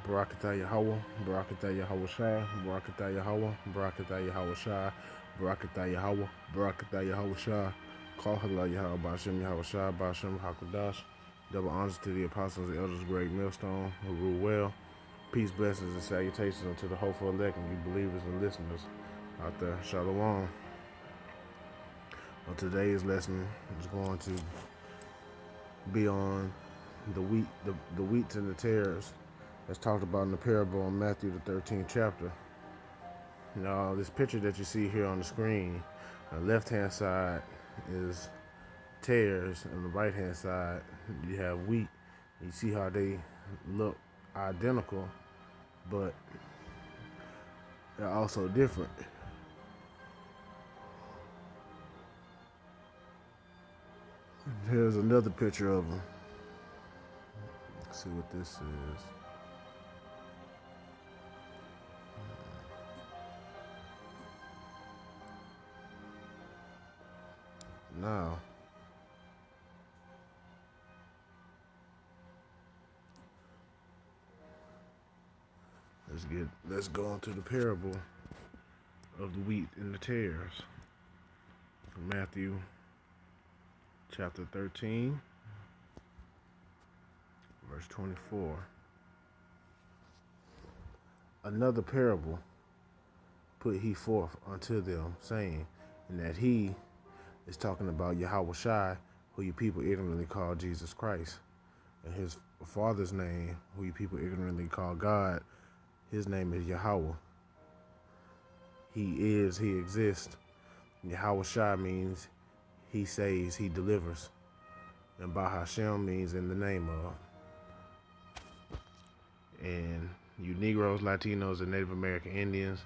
Barakatah Yahweh, Barakatah Yahweh Shai, Barakatah Yahweh, Barakatah Yahweh Shai, Barakatah Yahweh, Barakatah Yahweh Shai, Khalhala Yahweh Bashem Yahweh Shai, Bashem Hakudash. Double honors to the apostles and elders, great millstone, who rule well. Peace, blessings, and salutations unto the hopeful elect and you believers and listeners out there. Shalom. Well, today's lesson is going to be on the wheats and the tares that's talked about in the parable in Matthew the 13th chapter. Now, this picture that you see here on the screen, the left-hand side is tares, and the right-hand side you have wheat. You see how they look identical, but they're also different. Here's another picture of them. Let's see what this is. Now, let's go into the parable of the wheat and the tares. Matthew chapter 13, verse 24. Another parable put he forth unto them, saying, and that he is talking about Yahweh Shai, who you people ignorantly call Jesus Christ, and his father's name, who you people ignorantly call God, his name is Yahweh. He is, he exists. Yahweh Shai means he saves, he delivers. And Bahashem means in the name of. And you Negroes, Latinos, and Native American Indians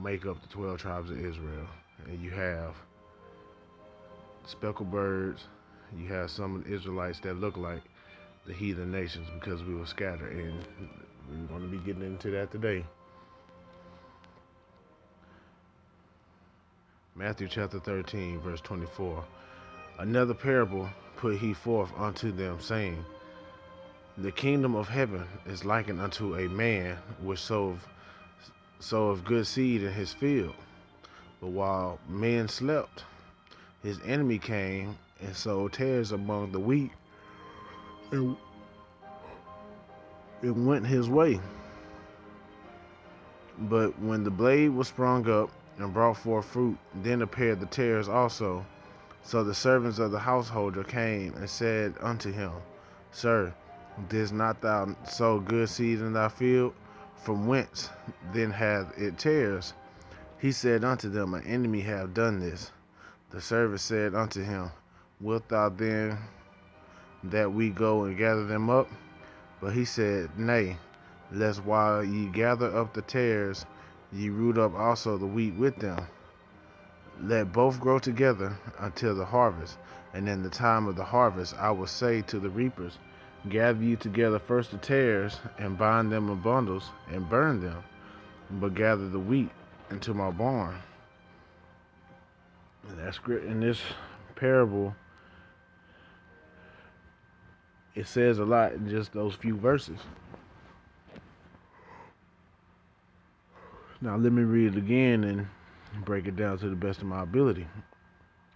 make up the 12 tribes of Israel. And you have speckled birds, you have some Israelites that look like the heathen nations because we were scattered, and we're going to be getting into that today. Matthew chapter 13, verse 24. Another parable put he forth unto them, saying, the kingdom of heaven is likened unto a man which soweth good seed in his field. But while men slept, his enemy came and sowed tares among the wheat, and it went his way. But when the blade was sprung up and brought forth fruit, then appeared the tares also. So the servants of the householder came and said unto him, Sir, didst not thou sow good seed in thy field? From whence then hath it tares? He said unto them, an enemy hath done this. The servant said unto him, wilt thou then that we go and gather them up? But he said, nay, lest while ye gather up the tares, ye root up also the wheat with them. Let both grow together until the harvest. And in the time of the harvest I will say to the reapers, gather you together first the tares, and bind them in bundles, and burn them, but gather the wheat into my barn. And that's great. In this parable, it says a lot in just those few verses. Now let me read it again and break it down to the best of my ability.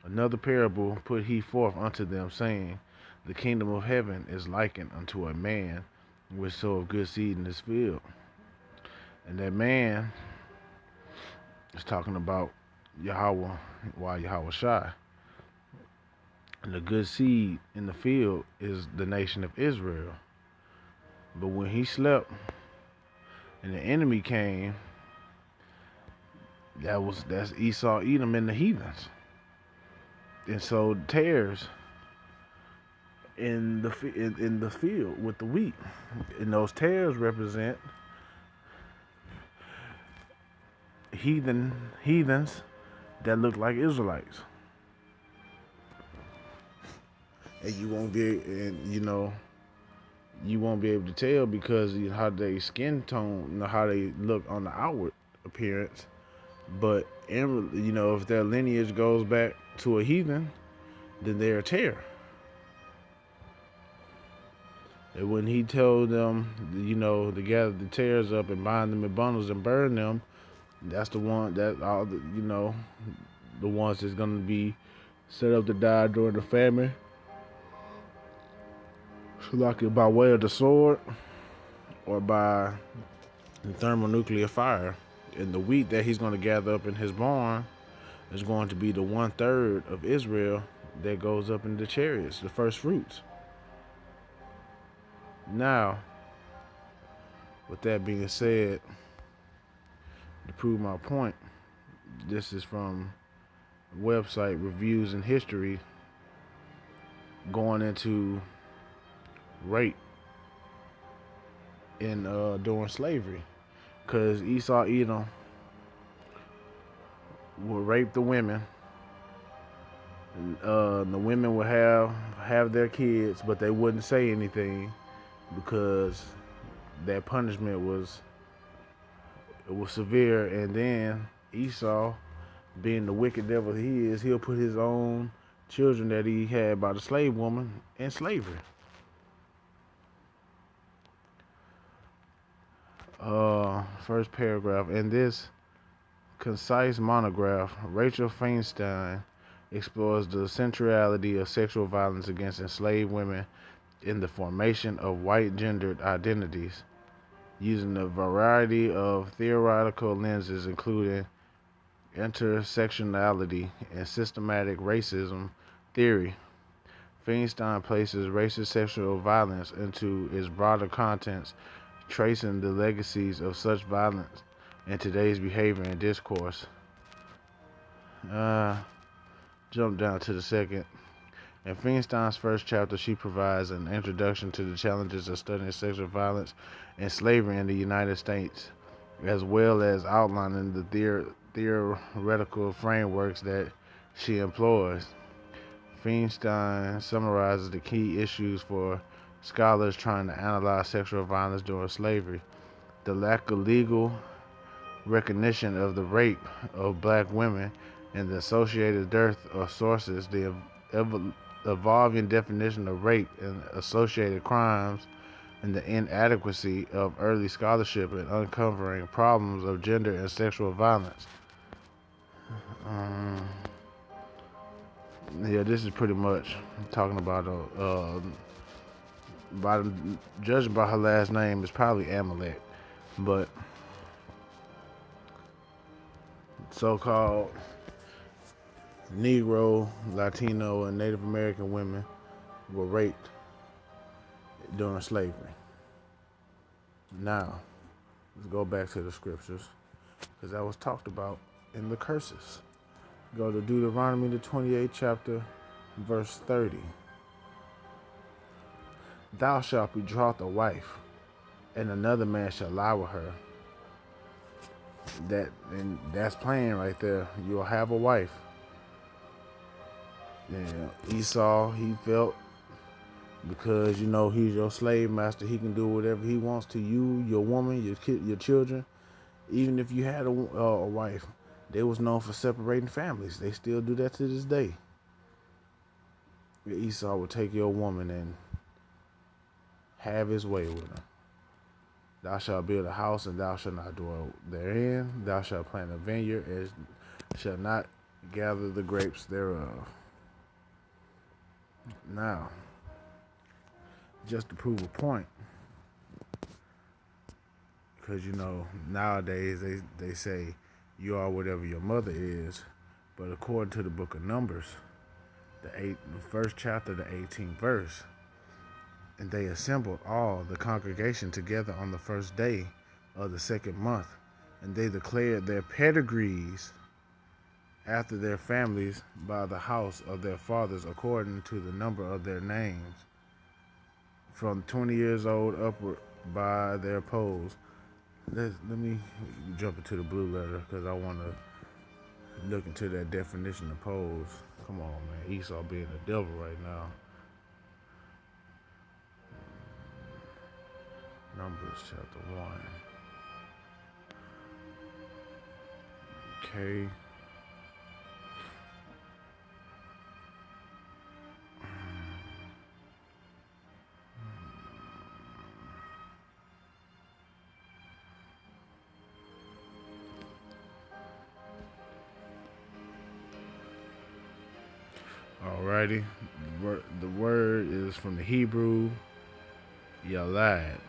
Another parable put he forth unto them, saying, the kingdom of heaven is likened unto a man which sowed good seed in his field. And that man is talking about Yahweh, Yahweh Shai. And the good seed in the field is the nation of Israel. But when he slept and the enemy came, that's Esau, Edom, and the heathens. And so tares in the field with the wheat. And those tares represent heathens that look like Israelites. And you won't be able to tell because how they skin tone, how they look on the outward appearance. But if their lineage goes back to a heathen, then they're a tare. And when he told them, to gather the tares up and bind them in bundles and burn them, that's the one that all the ones that's gonna be set up to die during the famine, like by way of the sword or by the thermonuclear fire. And the wheat that he's gonna gather up in his barn is going to be the 1/3 of Israel that goes up in the chariots, the first fruits. Now, with that being said, to prove my point, this is from website Reviews in History going into rape in during slavery, because Esau Edom would rape the women. The women would have their kids, but they wouldn't say anything because that punishment was severe. And then Esau, being the wicked devil he is, he'll put his own children that he had by the slave woman in slavery. First paragraph. In this concise monograph, Rachel Feinstein explores the centrality of sexual violence against enslaved women in the formation of white gendered identities, using a variety of theoretical lenses, including intersectionality and systematic racism theory. Feinstein places racist sexual violence into its broader contents, tracing the legacies of such violence in today's behavior and discourse. Jump down to the second. In Feinstein's first chapter, she provides an introduction to the challenges of studying sexual violence and slavery in the United States, as well as outlining the theoretical frameworks that she employs. Feinstein summarizes the key issues for scholars trying to analyze sexual violence during slavery: the lack of legal recognition of the rape of black women and the associated dearth of sources, the evolving definition of rape and associated crimes, and the inadequacy of early scholarship in uncovering problems of gender and sexual violence. Yeah, this is pretty much talking about judging by her last name, it's probably Amalek, but so-called Negro, Latino, and Native American women were raped during slavery. Now, let's go back to the scriptures, because that was talked about in the curses. Go to Deuteronomy, the 28th chapter, verse 30. Thou shalt betroth a wife, and another man shall lie with her. That's plain right there. You'll have a wife. Yeah, Esau, he felt because he's your slave master, he can do whatever he wants to you, your woman, your kid, your children. Even if you had a wife, they was known for separating families. They still do that to this day. Esau would take your woman and have his way with her. Thou shalt build a house, and thou shalt not dwell therein. Thou shalt plant a vineyard, and shalt not gather the grapes thereof. Now, just to prove a point, because nowadays they say you are whatever your mother is, but according to the book of Numbers, the first chapter, the 18th verse, and they assembled all the congregation together on the first day of the second month, and they declared their pedigrees after their families by the house of their fathers according to the number of their names, from 20 years old upward by their polls. Let me jump into the blue letter, because I want to look into that definition of polls. Come on, man. Esau being the devil right now. Numbers chapter 1. Okay. Alrighty. The word is from the Hebrew Yalad.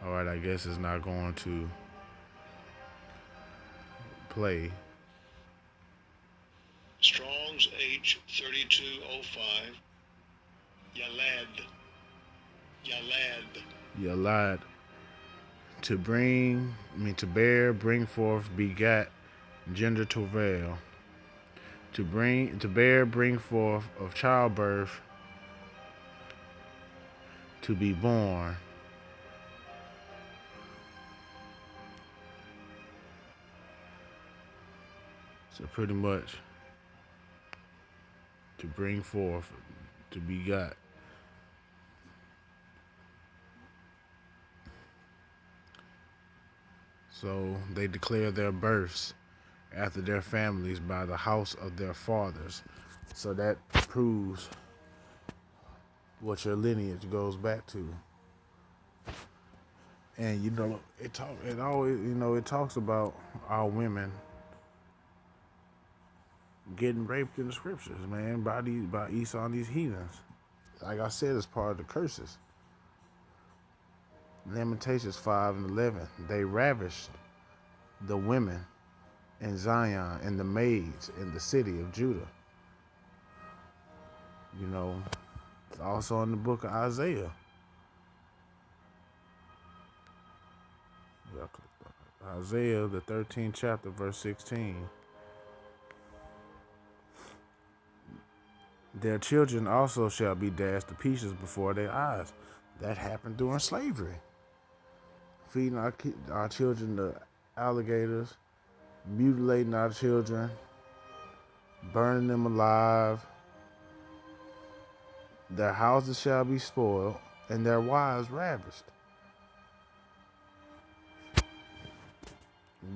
Alright, I guess it's not going to play. Strong's H3205. Yalad. Yalad. Yalad. To bear, bring forth, begat, gender travail. To bear, bring forth, of childbirth, to be born. So pretty much, to bring forth, to begat. So they declare their births after their families by the house of their fathers. So that proves what your lineage goes back to. And it always it talks about our women getting raped in the scriptures, man, by Esau and these heathens. Like I said, it's part of the curses. Lamentations 5:11. They ravished the women in Zion and the maids in the city of Judah. You know, it's also in the book of Isaiah. Isaiah, the 13th chapter, verse 16. Their children also shall be dashed to pieces before their eyes. That happened during slavery. Feeding our children to alligators, mutilating our children, burning them alive. Their houses shall be spoiled, and their wives ravished.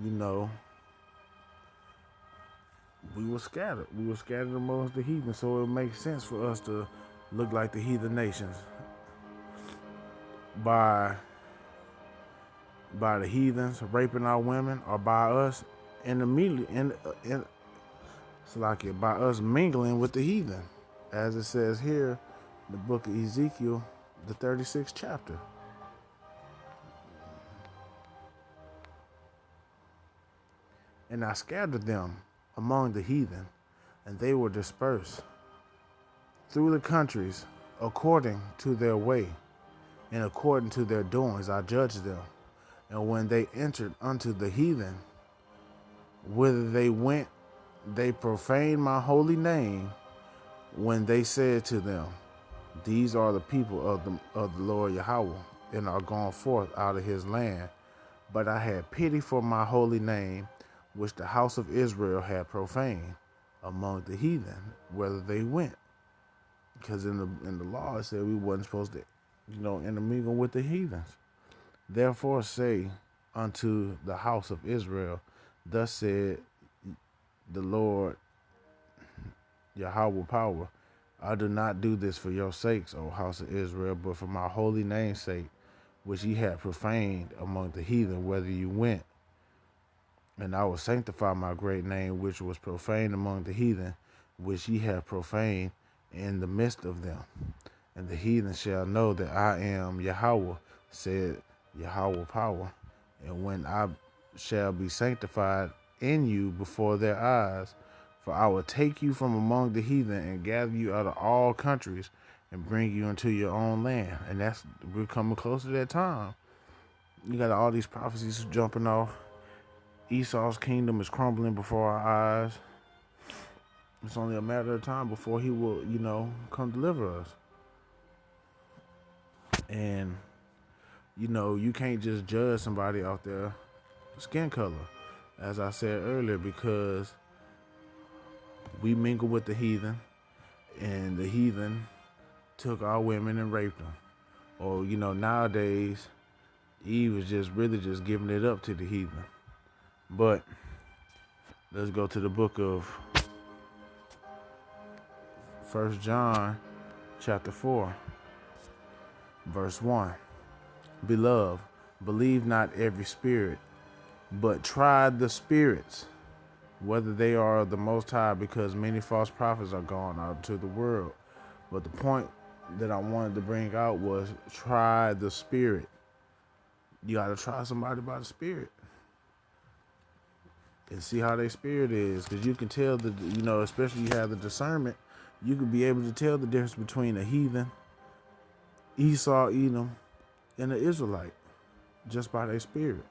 You know, we were scattered. We were scattered amongst the heathen, so it makes sense for us to look like the heathen nations by the heathens raping our women, or by us by us mingling with the heathen, as it says here in the book of Ezekiel, the 36th chapter. And I scattered them among the heathen, and they were dispersed through the countries according to their way, and according to their doings I judged them. And when they entered unto the heathen, whither they went, they profaned my holy name, when they said to them, These are the people of the Lord Yahweh, and are gone forth out of his land. But I had pity for my holy name, which the house of Israel had profaned among the heathen, whether they went. Because in the law it said we wasn't supposed to, intermingle with the heathens. Therefore say unto the house of Israel, Thus said the Lord Yahweh power, I do not do this for your sakes, O house of Israel, but for my holy name's sake, which ye had profaned among the heathen, whether you went. And I will sanctify my great name, which was profaned among the heathen, which ye have profaned in the midst of them. And the heathen shall know that I am Yahweh, said Yahweh power. And when I shall be sanctified in you before their eyes, for I will take you from among the heathen and gather you out of all countries and bring you into your own land. And we're coming close to that time. You got all these prophecies jumping off. Esau's kingdom is crumbling before our eyes. It's only a matter of time before he will, come deliver us. And, you can't just judge somebody off their skin color, as I said earlier, because we mingle with the heathen, and the heathen took our women and raped them. Or, nowadays, Eve is just giving it up to the heathen. But let's go to the book of 1 John chapter 4, verse 1. Beloved, believe not every spirit, but try the spirits, whether they are of the Most High, because many false prophets are gone out into the world. But the point that I wanted to bring out was try the spirit. You got to try somebody by the spirit and see how their spirit is, because you can tell especially you have the discernment, you could be able to tell the difference between a heathen, Esau, Edom, and an Israelite just by their spirit.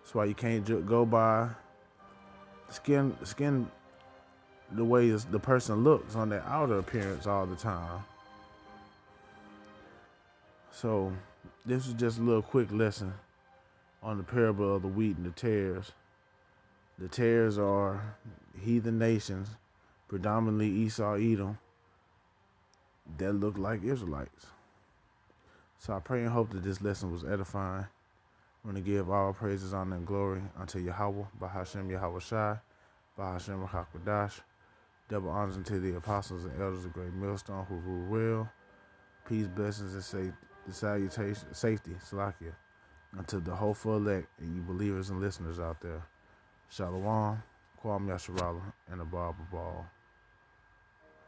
That's why you can't go by skin the way the person looks on their outer appearance all the time. So this is just a little quick lesson on the parable of the wheat and the tares. The tares are heathen nations, predominantly Esau, Edom, that look like Israelites. So I pray and hope that this lesson was edifying. I'm going to give all praises, honor, and glory unto Yahweh, Bahashem Yahweh Shai, Bahashem Hakwadash. Double honors unto the apostles and elders of Great Millstone who rule well. Peace, blessings, and safety, Salakia, unto the hopeful elect and you believers and listeners out there. Shalom, Kwam Yasharala, and Abba Babal.